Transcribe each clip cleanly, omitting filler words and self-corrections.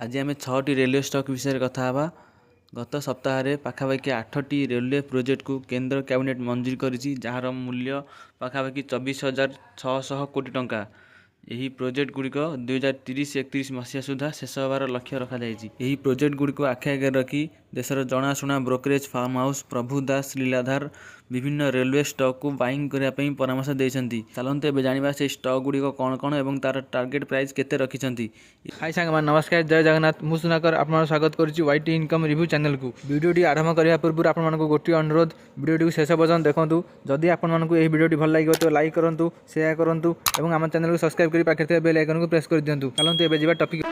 आज आम 6टी railway stock विषय कथा हेबा। गत सप्ताह पाखापाखि 8टी रेलवे प्रोजेक्ट को केंद्र कैबिनेट मंजूर करिछि, जार मूल्य पाखापाखि 24,600 कोटी टंका। यही प्रोजेक्ट गुड़िक 2030-31 मसीहा सुधा शेष होबार लक्ष्य रखा जायछि। यही प्रोजेक्ट गुड़िक आखि आगे रखी देशर जनाशुना ब्रोकरेज फार्म हाउस प्रभु दास लीलाधार विभिन्न रेलवे स्टॉक को बाइंग करने परामर्श देइछन्ति। चलते एबे जानिबा से स्टॉक गुड़िक कौन कौन एवं तार टार्गेट प्राइस केते रखिछन्ति। हाय सांगमान नमस्कार, जय जगन्नाथ। मु सुनाकर आपन स्वागत करुच्ची वाईटी इनकम रिव्यू चैनल को। वीडियोटी आरंभ करने पूर्व आपण मानक गोटे अनुरोध, वीडियोटी शेष पर्यंत देखंतु। जदि आपण मानक यह वीडियोटी भल लगे तो लाइक करंतु, शेयर करंतु एवं आम चैनल को सब्सक्राइब करी पाखे थे बेल आइकन को प्रेस कर दियंतु। चलंतु एबे जिबा टॉपिक।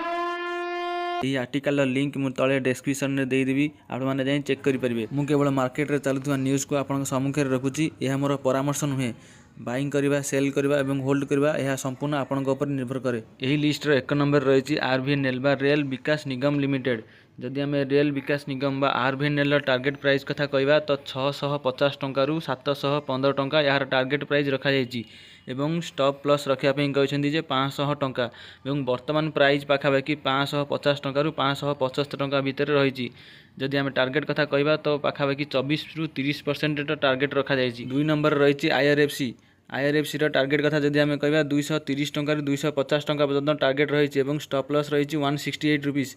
यही आर्टिकल लिंक मुझे तले डिस्क्रिप्शन में देदेवी, आपने जाए चेक करेंगे। मुझे केवल मार्केट में चलुवा न्यूज को आप सम्मुखें रखुच्छी। यह मोर परामर्श नुहे। बाइंग करवा, सेल करवा एवं होल्ड करवा यह संपूर्ण आपंक उपर निर्भर करे। यही लिस्टर 1 नंबर रही आरवीएनएल बा रेल विकास निगम लिमिटेड। जदि आम रेल विकास निगम बा आरवीएनएल टार्गेट प्राइस कथा कहवा तो 650 टंकारु 715 टंका यार टार्गेट प्राइस रखा जायछि एवं स्टॉप प्लस रखापी कहते जे 500 टंका एवं वर्तमान प्राइस पाखापाखि 550 टंकारु 575 टंका भितर रही। जदि आम टार्गेट कथा कहवा तो पाखापाखि 24-30% टार्गेट रखा जायछि। 2 नंबर रही आईआरएफसी टार्गेट कथा जदि आम कहवा 230 टंकार 250 टंका पर्यंत टार्गेट रही एवं स्टॉप लॉस रही 168 रुपीस।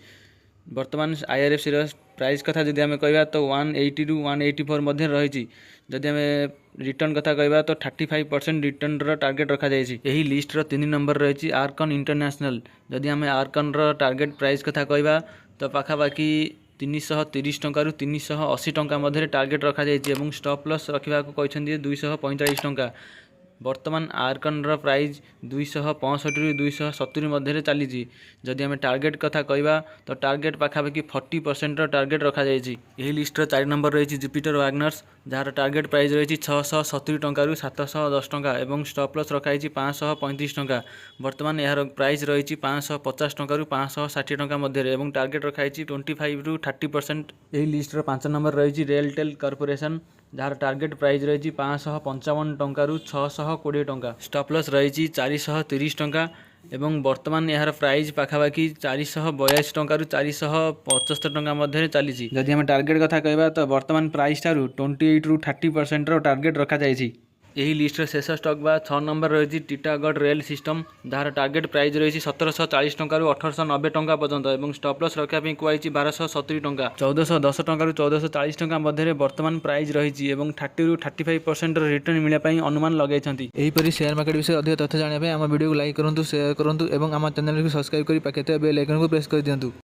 वर्तमान आईआरएफसी प्राइस कथा जदि आम कहवा तो 180 ରୁ 184 मध्य रही। जदि आम रिटर्न कथा कहवा तो 35% रिटर्न टार्गेट रखा जायछि। यही लिस्टर 3 नंबर रही आर्कन इंटरनेशनल। जदि आम आर्कन टार्गेट प्राइस कथा कहवा तो पाखापाखि 330 टंकारु 380 टंका मध्य टार्गेट रखा जायछि एवं स्टॉप लॉस रखा कहते 245 टंका। वर्तमान आर्कन प्राइस 265 ରୁ 270 मध्य चली। जदि आम टार्गेट कथा कहवा तो टार्गेट पाखापाखि 40% टार्गेट रखा जायछि। यही लिस्टर 4 नंबर रही Jupiter Wagner's, jar target price रही 670 टंकारु 710 टंका एवं स्टॉप लॉस रखाई 535 टंका। वर्तमान यार प्राइस रही 550 टंकारु 560 टंका मध्य एवं टार्गेट रखाई 25 ରୁ 30%। यही लिस्टर 5 नंबर रही RailTel corporation, jar target price रही 555 टंकारु 620 टंका। स्टॉप लॉस रही 430 टंका एवं वर्तमान यार प्राइस पाखापाखि 482 टंकारु 475 टंका मध्य चली। जदि आम टार्गेट कथा कहवा तो वर्तमान प्राइस ठारू 28 ରୁ 30% टार्गेट रखा जायछि। यही लिस्टर शेष स्टॉक बा 6 नंबर रही Titagarh rail system, jar target price रही 1740 टंकारु 1890 टंका पर्यंत एवं स्टॉप लॉस रखापी कहई 1270 टंका। 1410 टंकारु 1440 टंका मध्य वर्तमान प्राइस रही एवं 30 ରୁ 35% रिटर्न मिलने अनुमान लगे। यहीपरि शेयर मार्केट विषय अधिक तथ्य जानापी आम वीडियो को लाइक करूँ, शेयर करूँ और आम चैनल को सब्सक्राइब कर पाखे बेल आइकन को प्रेस कर दियंतु।